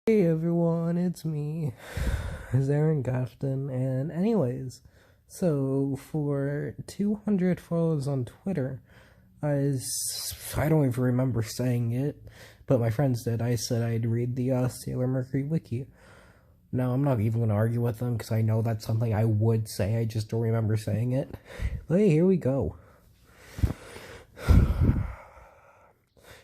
Hey everyone, it's me, Zarin Gafton, and anyways, so for 200 followers on Twitter, I don't even remember saying it, but my friends did. I said I'd read the Sailor Mercury wiki. Now, I'm not even going to argue with them because I know that's something I would say, I just don't remember saying it. But hey, here we go.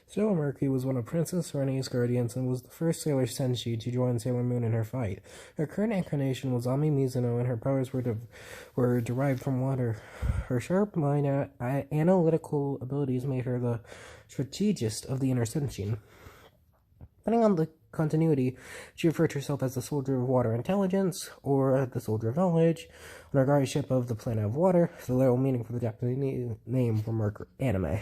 Sailor Mercury was one of Princess Serene's guardians and was the first Sailor Senshi to join Sailor Moon in her fight. Her current incarnation was Ami Mizuno, and her powers were derived from water. Her sharp mind analytical abilities made her the strategist of the inner Senshin. Depending on the continuity, she referred to herself as the Soldier of Water Intelligence, or the Soldier of Knowledge, on her guardianship of the planet of water, the literal meaning for the Japanese name for Mercury anime.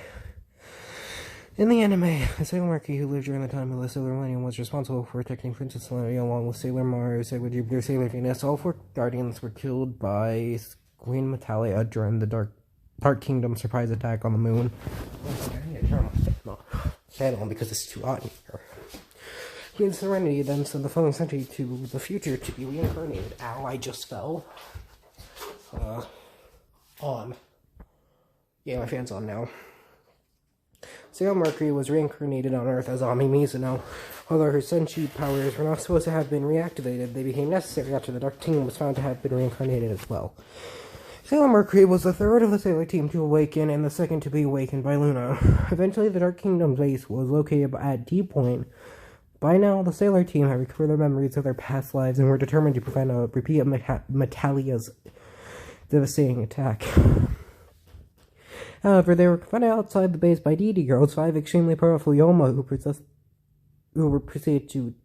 In the anime, Sailor Mercury, who lived during the time of the Solar Millennium, was responsible for protecting Princess Celestia along with Sailor Mars, Sailor Jupiter, Sailor Venus. All four guardians were killed by Queen Metalia during the Dark Kingdom surprise attack on the moon. I need to turn my fan on because it's too hot in here. Queen Serenity then sent the following century to the future to be reincarnated. Ow, I just fell. On. Yeah, my fan's on now. Sailor Mercury was reincarnated on Earth as Ami Mizuno. Although her Senshi powers were not supposed to have been reactivated, they became necessary after the Dark Kingdom was found to have been reincarnated as well. Sailor Mercury was the third of the Sailor team to awaken and the second to be awakened by Luna. Eventually, the Dark Kingdom's base was located at D Point. By now, the Sailor team had recovered their memories of their past lives and were determined to prevent a repeat of Metalia's devastating attack. However, they were confronted outside the base by DD girls, 5 extremely powerful Yoma who were proceeded to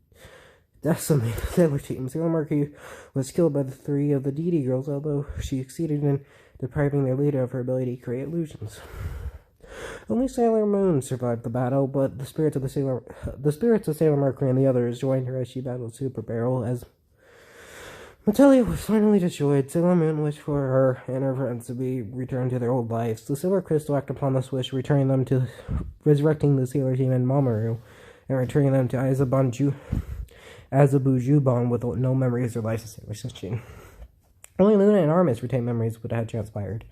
decimate the Sailor team. Sailor Mercury was killed by the 3 of the DD girls, although she succeeded in depriving their leader of her ability to create illusions. Only Sailor Moon survived the battle, but the spirits of Sailor Mercury and the others joined her as she battled Super Barrel. As Metalia was finally destroyed, Sailor Moon wished for her and her friends to be returned to their old lives. The Silver Crystal acted upon this wish, returning them to resurrecting the Sailor Team and Mamoru, and returning them to Azabu Juban with no memories or lives of Sailor Senshi. Only Luna and Artemis retained memories of what had transpired.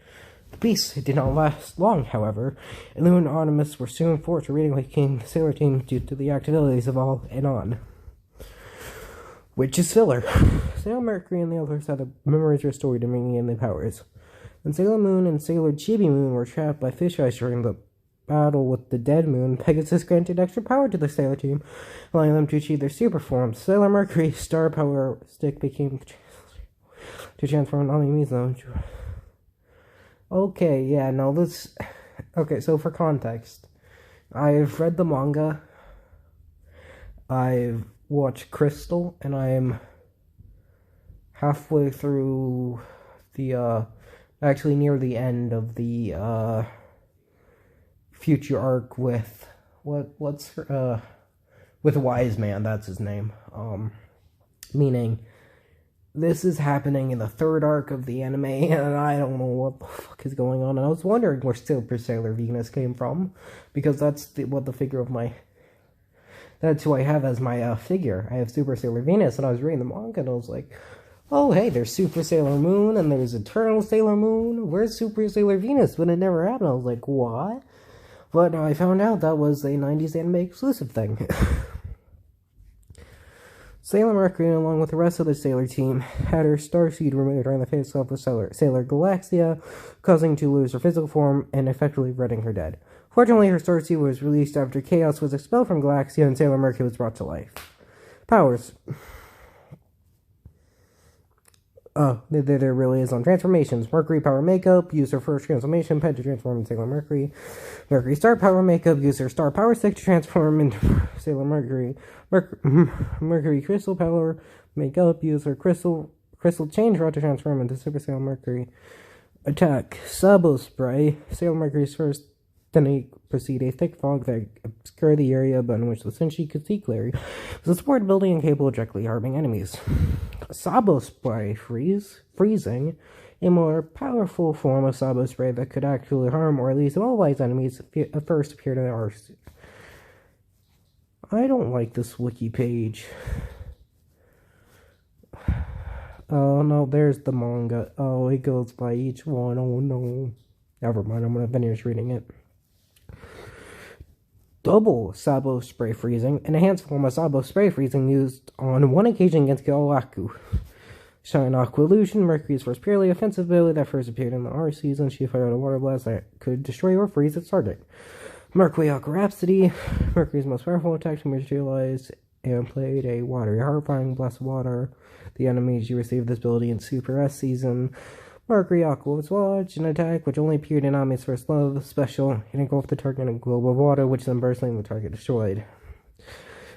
The peace did not last long, however, and Luna and Artemis were soon forced to reawaken the Sailor Team due to the activities of All and On, which is filler. Sailor Mercury and the others had their memories restored and regained their powers. When Sailor Moon and Sailor Chibi Moon were trapped by fish eyes during the battle with the dead moon, Pegasus granted extra power to the Sailor team, allowing them to achieve their super forms. Sailor Mercury's star power stick became to transform Ami Mizuno. Okay, yeah, no, this... Okay, so for context, I've read the manga, I've watched Crystal, and I'm halfway through the, actually near the end of the, future arc with, what's her, with Wise Man, that's his name, meaning, this is happening in the third arc of the anime, and I don't know what the fuck is going on, and I was wondering where Super Sailor Venus came from, because that's what the figure of my... That's who I have as my figure. I have Super Sailor Venus, and I was reading the manga, and I was like, oh, hey, there's Super Sailor Moon, and there's Eternal Sailor Moon. Where's Super Sailor Venus? But it never happened. I was like, what? But I found out that was a 90s anime exclusive thing. Sailor Mercury, along with the rest of the Sailor team, had her starseed removed during the face-off with Sailor Galaxia, causing to lose her physical form and effectively rendering her dead. Fortunately, her starseed was released after Chaos was expelled from Galaxia and Sailor Mercury was brought to life. Powers. There really is on transformations. Mercury Power Makeup, use her first transformation pet to transform into Sailor Mercury. Mercury Star Power Makeup, use her Star Power Stick to transform into Sailor Mercury. Mercury Crystal Power Makeup, use her Crystal Change Rod to transform into Super Sailor Mercury. Attack. Sabo Spray, Sailor Mercury's first. Then they proceed a thick fog that obscured the area but in which the Senshi could see clearly. It was a support building and capable of directly harming enemies. Sabo Spray freezing, a more powerful form of Sabo Spray that could actually harm or at least immobilize enemies, first appeared in the arc. I don't like this wiki page. Oh no, there's the manga. Oh, it goes by each one. Oh no. Never mind, I'm gonna finish reading it. Double Sabo spray freezing, an enhanced form of Sabo spray freezing used on one occasion against Galaku. Shine Aqua Illusion, Mercury's first purely offensive ability that first appeared in the R season. She fired a water blast that could destroy or freeze its target. Mercury Aqua Rhapsody, Mercury's most powerful attack to materialize and played a watery horrifying blast of water. The enemies you received this ability in Super S season. Mercury Aqua was Watch, an attack which only appeared in Ami's first love special. It engulfed the target in a globe of water, which then burst the target destroyed.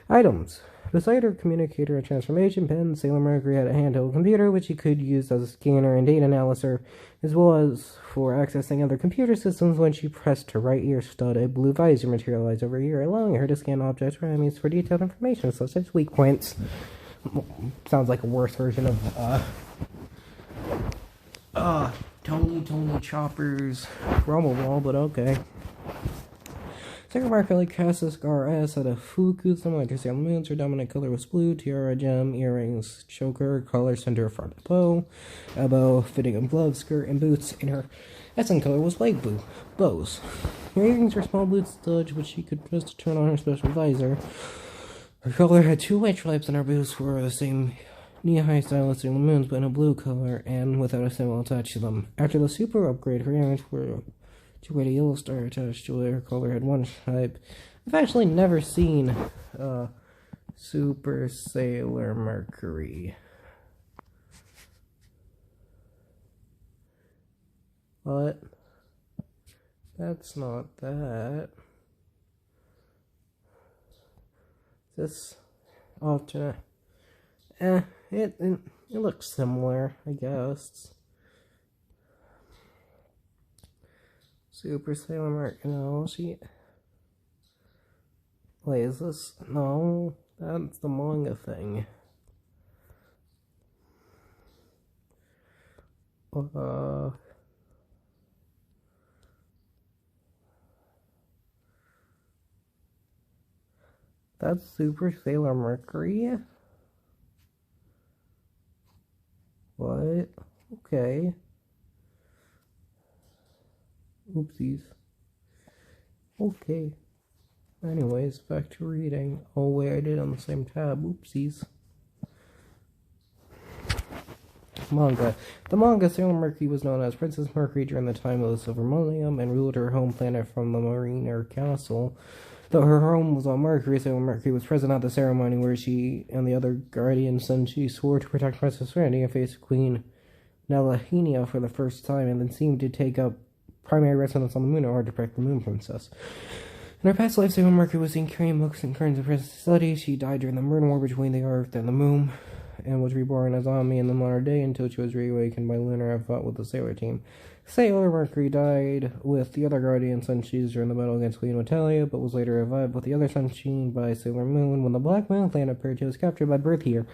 Items. Beside her communicator and transformation pen, Sailor Mercury had a handheld computer which she could use as a scanner and data analyzer, as well as for accessing other computer systems. When she pressed her right ear stud, a blue visor materialized over her ear, allowing her to scan objects for enemies for detailed information, such as weak points. Sounds like a worse version of, Tony Chopper's Rumble Ball, but okay. Sailor Mercury cast a scar S at a fuku similar to Sailor Moon's. Her dominant color was blue, tiara, gem, earrings, choker, collar center, front bow, elbow, fitting of gloves, skirt, and boots. And her essence color was light blue. Bows. Her earrings were small blue studs, which she could press to turn on her special visor. Her color had two white stripes, and her boots were the same knee-high style as Sailor Moon's, but in a blue color and without a symbol attached to them. After the super upgrade, her earrings were to a yellow star attached to it. Her color had one stripe. I've actually never seen Super Sailor Mercury. But that's not that. This alternate. It looks similar, I guess. Super Sailor Mercury. No, wait, is this? No, that's the manga thing. That's Super Sailor Mercury? What? Okay. Oopsies. Okay. Anyways, back to reading. Oh wait, I did it on the same tab. Oopsies. Manga. The manga Sailor Mercury was known as Princess Mercury during the time of the Silver Millennium and ruled her home planet from the Mariner Castle. Though her home was on Mercury, Sailor Mercury was present at the ceremony where she and the other guardian Senshi swore to protect Princess Randy and face Queen Nalahenia for the first time, and then seemed to take up primary residence on the moon in order to protect the Moon Princess. In her past life, Sailor Mercury was seen carrying books and currents of princess studies. She died during the murder war between the Earth and the Moon, and was reborn as Ami in the modern day until she was reawakened by Lunar and fought with the Sailor Team. Sailor Mercury died with the other Guardian Senshis during the battle against Queen Natalia, but was later revived with the other Senshi by Sailor Moon when the Black Moon planet appeared. She was captured by Birth here.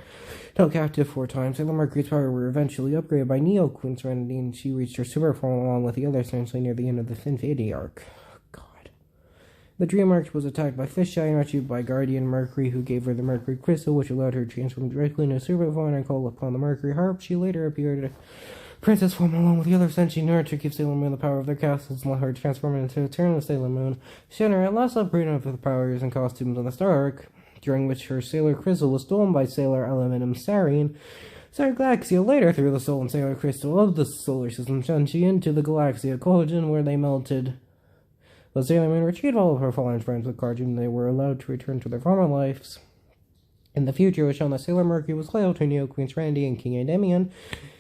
Held captive 4 times, Sailor Mercury's power were eventually upgraded by Neo Queen Serenity, and she reached her super form along with the other Senshi near the end of the Infinity Arc. The Dream Arch was attacked by Fish Eye and rescued by Guardian Mercury, who gave her the Mercury Crystal, which allowed her to transform directly into a super form and call upon the Mercury Harp. She later appeared in Princess form along with the other Senshi in order to give Sailor Moon the power of their castles and let her transform into Eternal Sailor Moon. She and her at last upgraded with powers and costumes on the Star Arc, during which her Sailor Crystal was stolen by Sailor Elementum Sarine. Sailor Galaxia later threw the Soul and Sailor Crystal of the Solar System Senshi into the Galaxia Cauldron, where they melted. The Sailor Moon retrieved all of her fallen friends with Cauldron, and they were allowed to return to their former lives. In the future, it was shown that Sailor Mercury was loyal to Neo Queen Randy and King Endymion,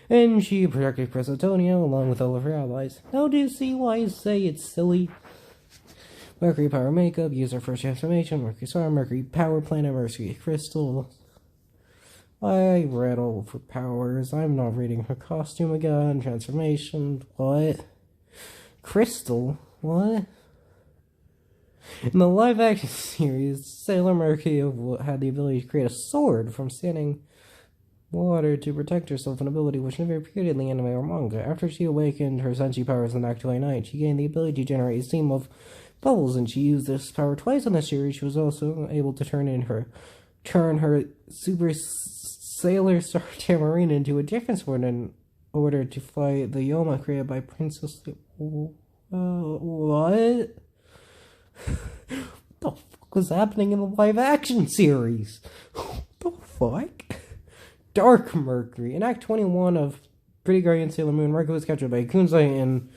and she protected Princess Antonia along with all of her allies. Now do you see why I say it's silly? Mercury Power Makeup, use her first transformation, Mercury Star, Mercury Power Planet, Mercury Crystal. I read all of her powers. I'm not reading her costume again. Transformation, what? Crystal, what? In the live-action series, Sailor Mercury had the ability to create a sword from standing water to protect herself, an ability which never appeared in the anime or manga. After she awakened her Senshi powers in Act 29, she gained the ability to generate a stream of bubbles, and she used this power twice in the series. She was also able to turn her Super sailors start Tamarine into a different sport in order to fight the Yoma created by Princess. What? The fuck was happening in the live action series? What the fuck? Dark Mercury. In Act 21 of Pretty Guardian Sailor Moon, Mercury was captured by Kunzai and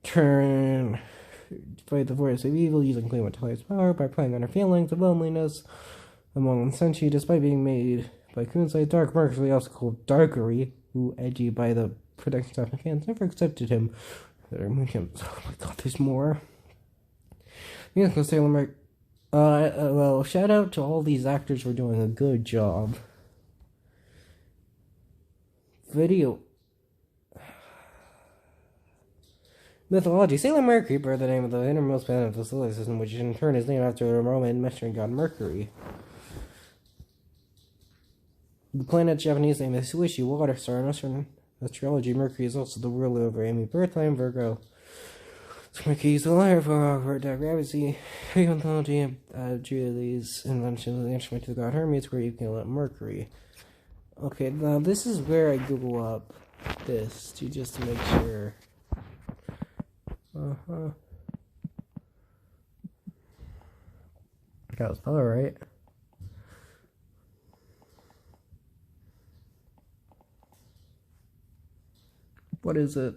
turn to fight the force of evil using Clement's power by playing on her feelings of loneliness among the Senshi, despite being made by Kunzai. Dark Mercury, also called Darkery, who edgy by the production staff and fans, never accepted him. Oh my god, there's more. Musical Sailor Mercury. Well, shout out to all these actors for doing a good job. Video. Mythology. Sailor Mercury bore the name of the innermost planet of the solar system, which in turn is named after the Roman measuring god Mercury. The planet's Japanese name is Suishi, water star. In Western astrology, Mercury is also the ruler of Amy birth time, Virgo. So Mercury is the liar for gravity, mythology, Julie's invention of the instrument to the god Hermes, where you can let Mercury. Okay, now this is where I Google up this just to make sure. Got spell it right. What is it?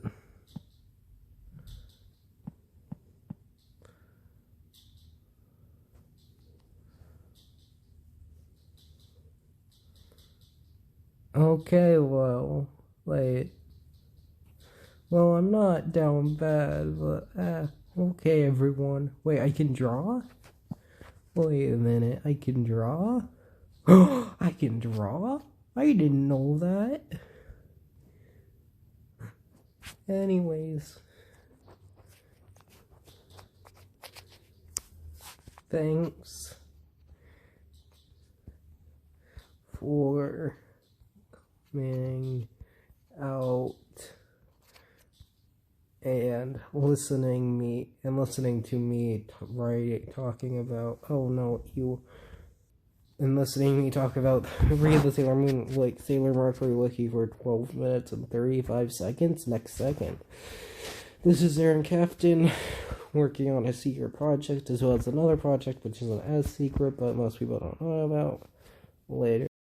Okay, well, wait. Well, I'm not down bad, but, okay, everyone. Wait, I can draw? Wait a minute, I can draw? I can draw? I didn't know that. Anyways. Thanks for coming out and listening to me talking about listening to me talk about read the Sailor Moon Sailor Mercury wiki for 12 minutes and 35 seconds next second. This is Aaron Captain working on a secret project as well as another project which isn't as secret but most people don't know about. Later.